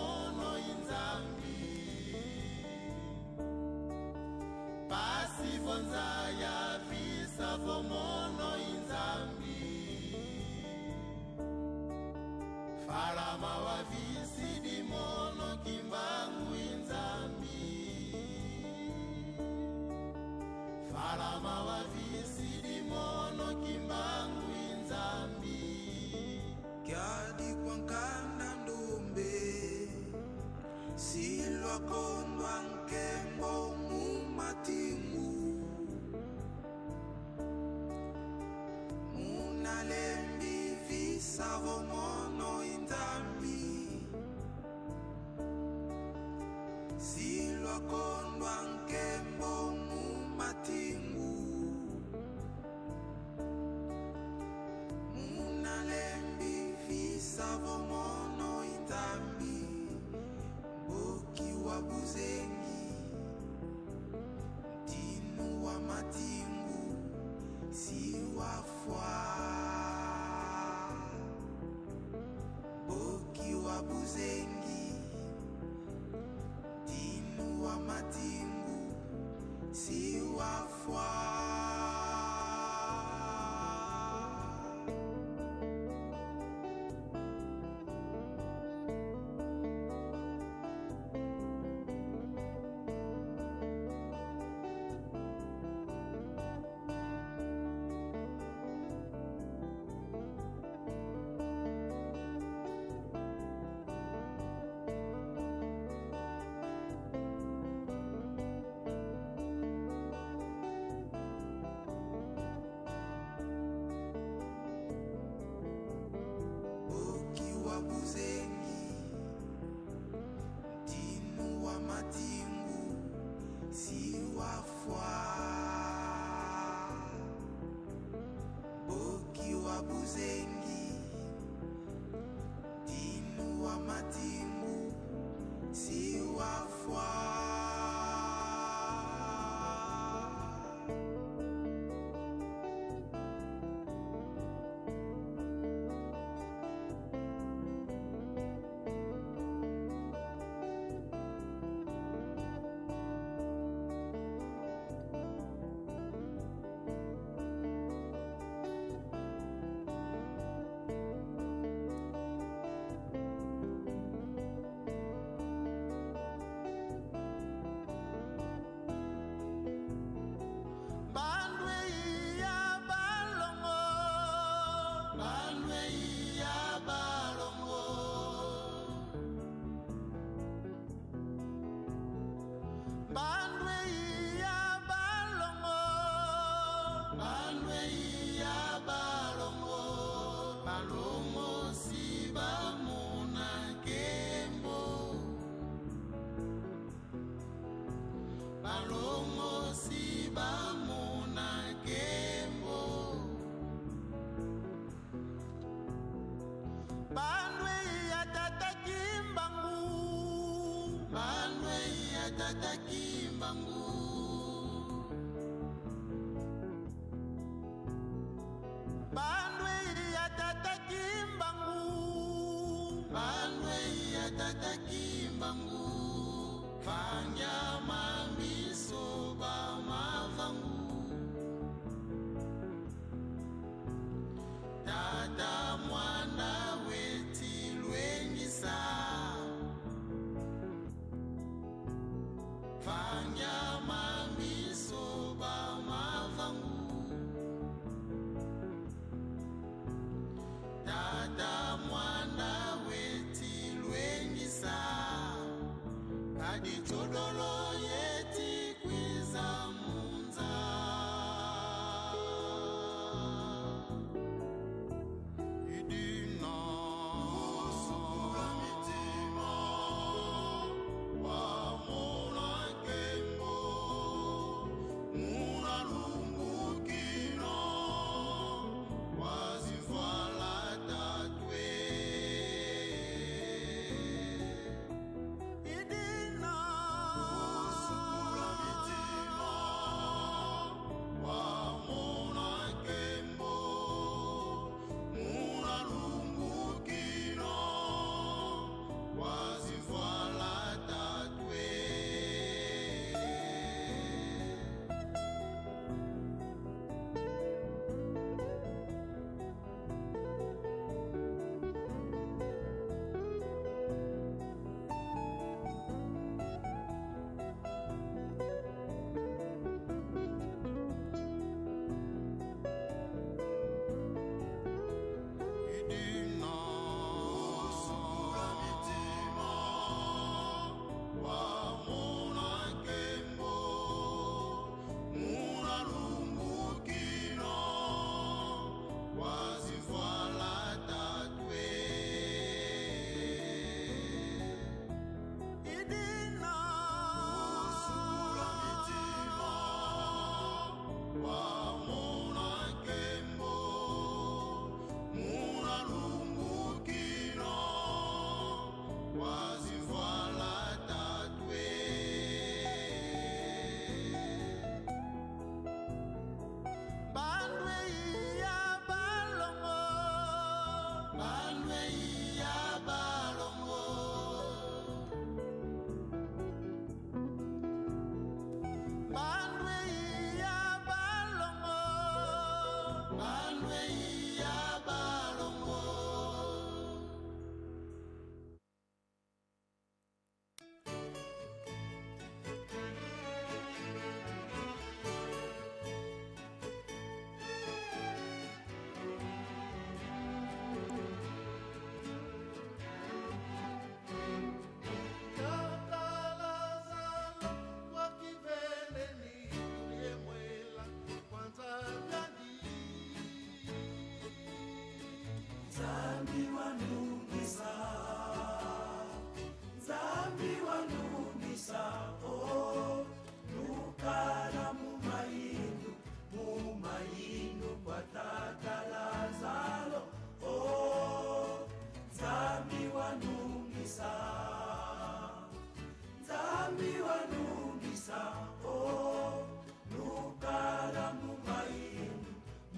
vomono inzambi Pasi vonza ya visa vomono inzambi Falama wa visi di mono kimbangu inzambi Falama wa visi di mono kimbangu inzambi Kiadi kwankanda ndombe Silwa kondwa nkembo mumatimu Munalembi visa vomono inzambi Silwa kondwa nkembo mumatimu Munalembi visa vomono inzambi Boki wa buzengi Dinu wa matingu Si wafwa Boki wa buzengi Dinu wa matingu Si wafwa Si wafwa Boki wa buzengi Dinu wa matingu Si wafwa Balongo si bamona kembo Balongo si bamona kembo Bandwe ya tata kimbangu Bandwe ya tata kimbangu Bandwe ya tata kimbangu Bandwe ya tata kimbangu Fanya mamiso ba mavangu Tata mwana weti lwengisa Fanya mamiso ba mavangu Tata mwana weti lwengisa Kadi chodolo yeti kwiza munza Idina Usura mitima Wa mona kembo Muna lumbukina Wazifala tatwe Idina Nzambi wanumisa, Nzambi wanumisa, oh, nukala mumayindu kwa tata Lazaro, oh, Nzambi wanumisa, Nzambi wanumisa, oh, nukala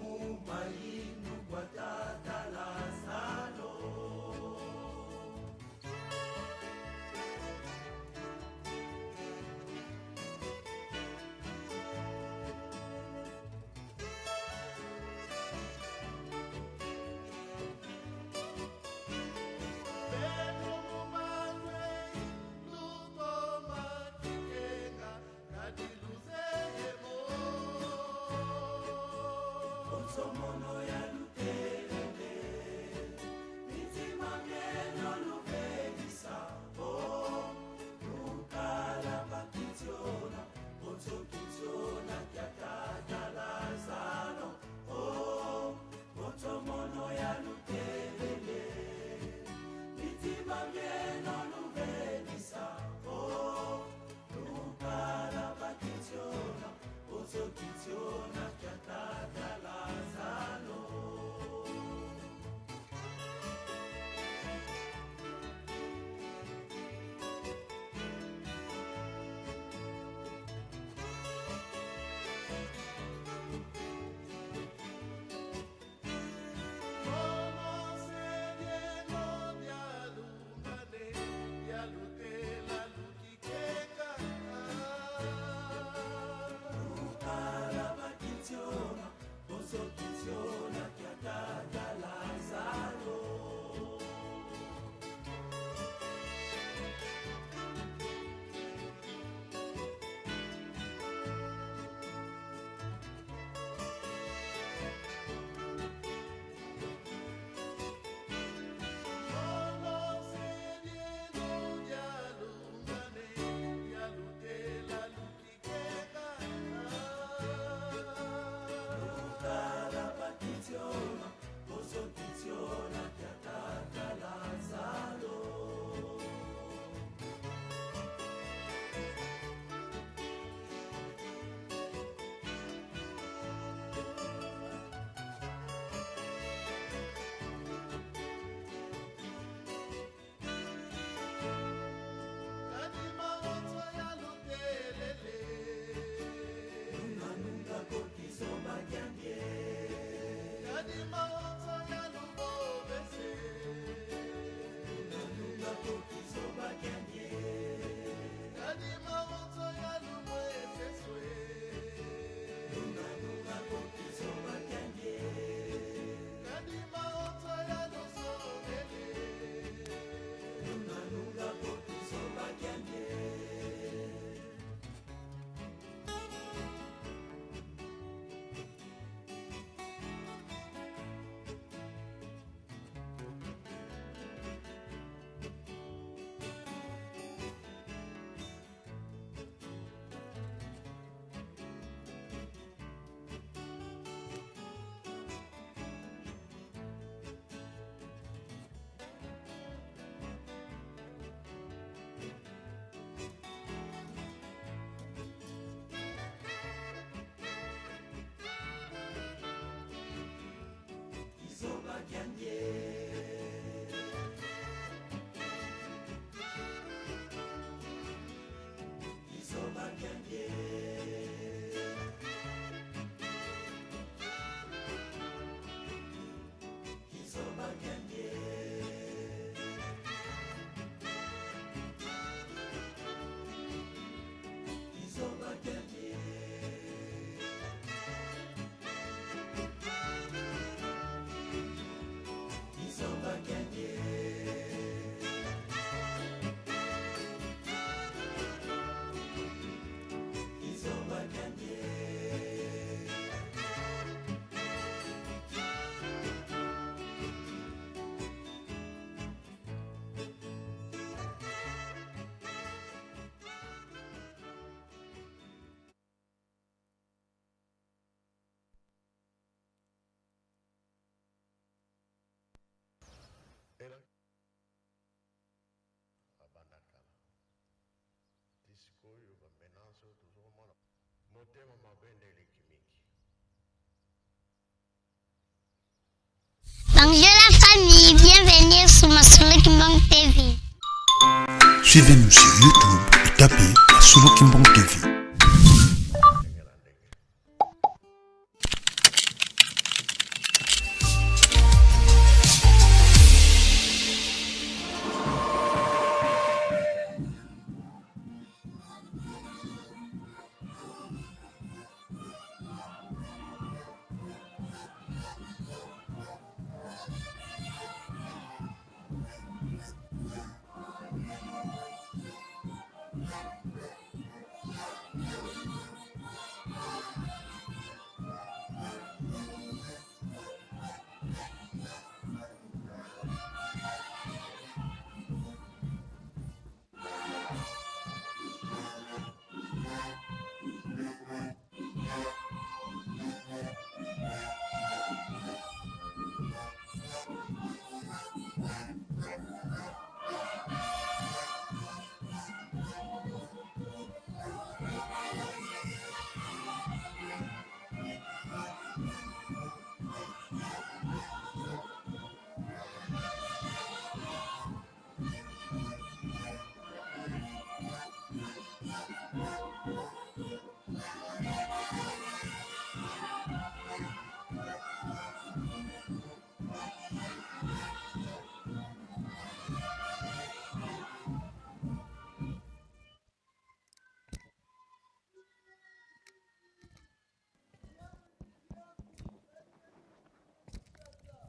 mumayindu kwa tata Lazaro. Somono ya lutelele, mitima mieno lupelisa, oh, nukala bakitiona, oto kitiona kia tata Lazaro, oh, somono ya lutelele, mitima mieno lupelisa, oh, nukala bakitiona, oto kitiona kia tata Lazaro. Koyo vamenanso tuzomona motema mabende likimiki. Bonjour la famille, bienvenue sur Masolo Kimbang TV. Suivez-nous sur YouTube et tapez Masolo Kimbang TV.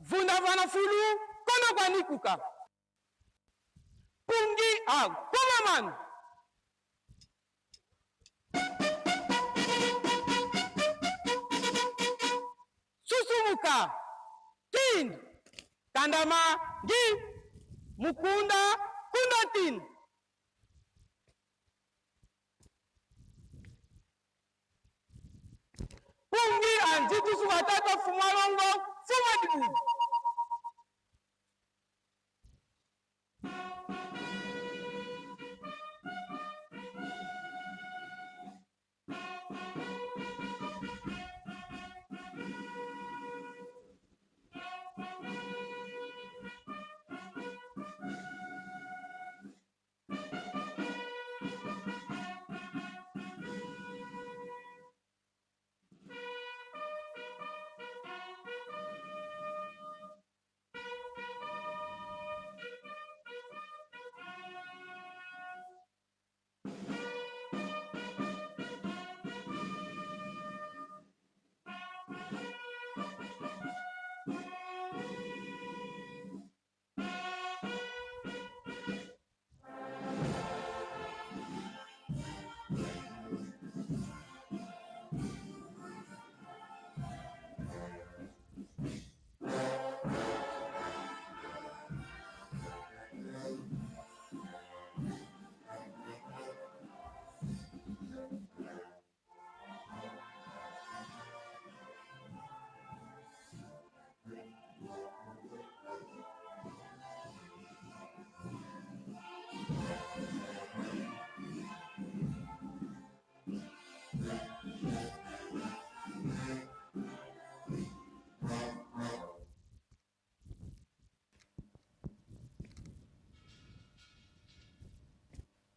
Vunda vana fulu, kono kwa nikuka. Pungi au, koma man. Susumuka, tin, kandama, gi, mukunda, kundatin. Pungi anjitu suwatata fumalongo, fumadibu.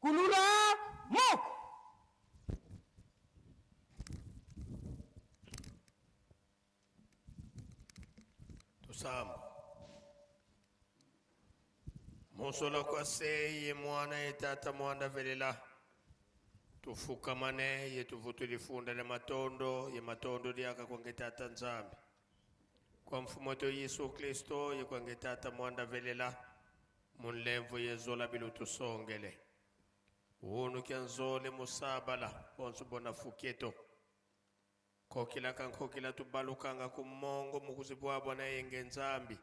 Kulura mok. Tusamba. Mosolo kwa seye mwana etata mwanda velela. Tufuka mane ye tuvutu lifunda le matondo ye matondo diaka kwa ngetata nzambi. Kwa mfumoto Yesu Kristo ye kwa ngetata mwanda velela. Munlemvu ye zola bilu tusongele. Unu kianzole musabala ponsu bona fuketo. Kokila kankokila tubalukanga kumongo mukuzibwabwa na yenge nzambi.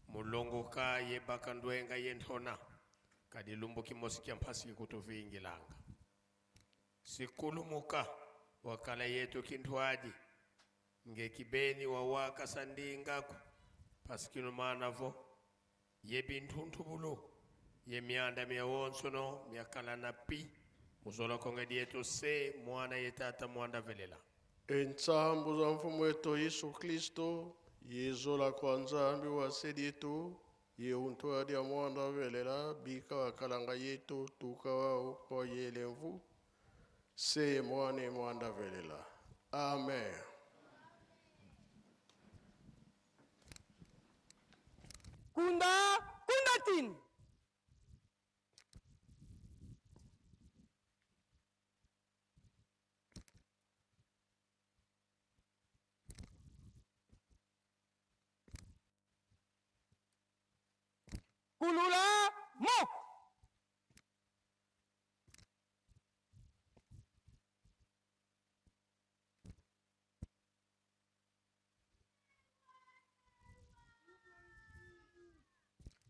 Mulongo ka ye bakandwenga ye ntona. Kadilumbu kimosi kia mpasi kutuvingilanga. Sikulumuka wakala yetu kindwaji. Nge kibeni wawaka sandingaku. Paskinu manavo. Ye bintuntu bulu. Ye mianda mia wonsono, mia kala na pi, Musola kongedi yetu se mwana yetata mwanda velela. Entsambu za mfumu wetu Yesu Kristo, yezola kwa nzambi wa sedi yetu, yeuntu adi ya mwanda velela, bika wakalanga yetu, tuka wao kwa yelemvu, se mwane mwanda velela. Amen. Kunda tin. Kulula mo.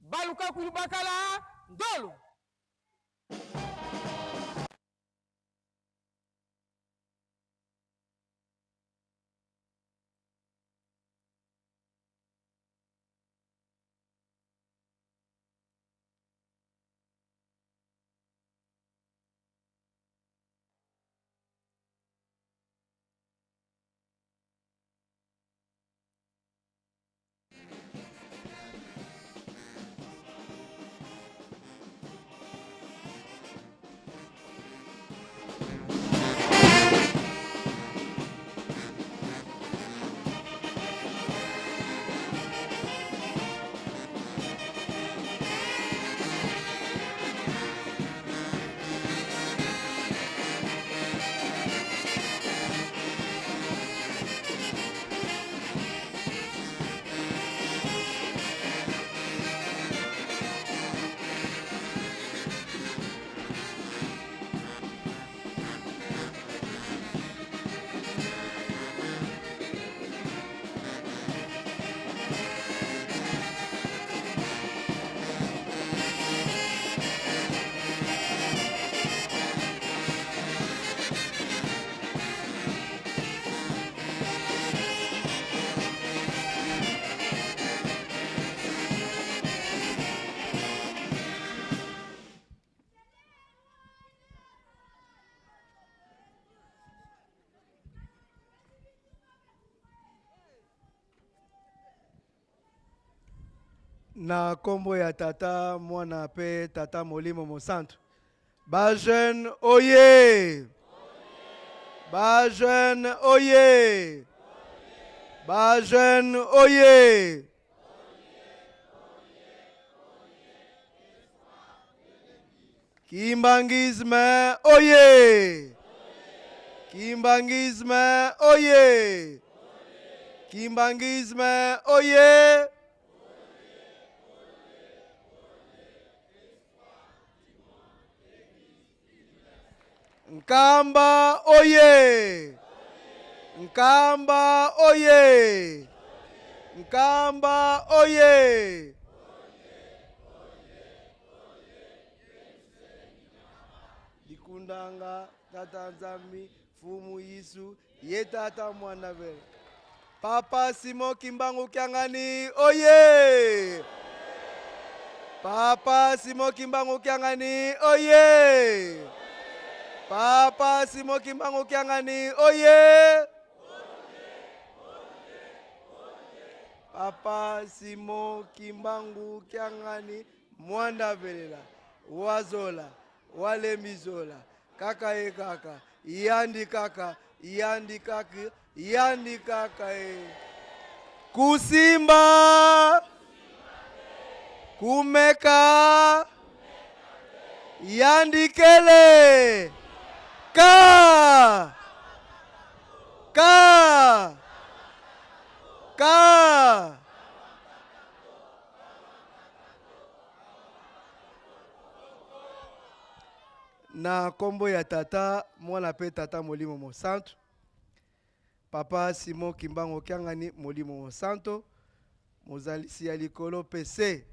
Baluka kulubakala ndolo. Na kombo ya tata mwana pe tata molimo mosantu. Ba jeune oye. Ba jeune oye. Ba jeune oye. Kimbangisme oye. Kimbangisme oye. Kimbangisme oye. Nkamba oye. Nkamba oye. Nkamba oye. Dikundanga tata nzambi fumu Yesu ye tata mwana vele. Papa Simon Kimbangu Kiangani oye. Papa Simon Kimbangu Kiangani oye. Papa Simon Kimbangu Kiangani oye. Papa Simon Kimbangu Kiangani mwanda velela wazola wale mizola kaka e kaka yandi kaka yandi kaka yandi kaka e kusimba kumeka yandi kele ka ka ka na kombo ya tata mwana pe tata molimo mosantu Papa Simon Kimbangu Kiangani molimo mosantu mozalisi ya likolo pese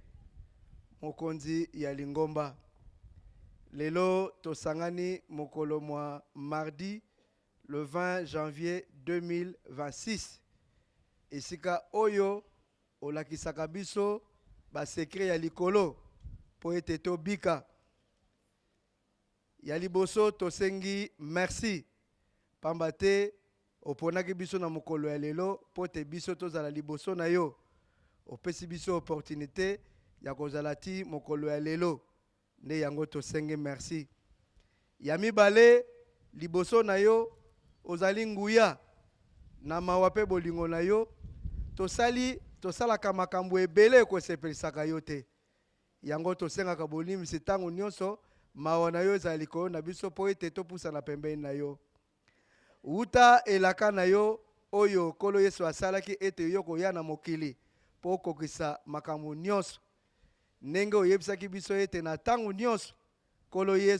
mokonzi ya lingomba lelo tosangani mokolo mwa mardi le 20 janvier 2026 esika oyo olakisaka biso basekre ya likolo po ete tobika ya liboso tosengi merci pamba te oponaki biso na mokolo ya lelo po te biso tozala liboso na yo opesi biso opportunité ya kozala ti mokolo ya lelo nde yango tosengi merci ya mibale liboso na yo ozali nguya na mawa mpe bolingo na yo tosalaka makambo ebele ekosepelisaka yo te yango tosengaka bolimisi ntango nyonso mawa na yo ezala likolo na biso mpo ete topusana pembeni na yo uta elaka na yo oyo Nkolo Yesu asalaki ete yo koya na mokili mpo okokisa makambo nyonso ndenge oyebisaki biso ete na ntango nyonso Nkolo Yesu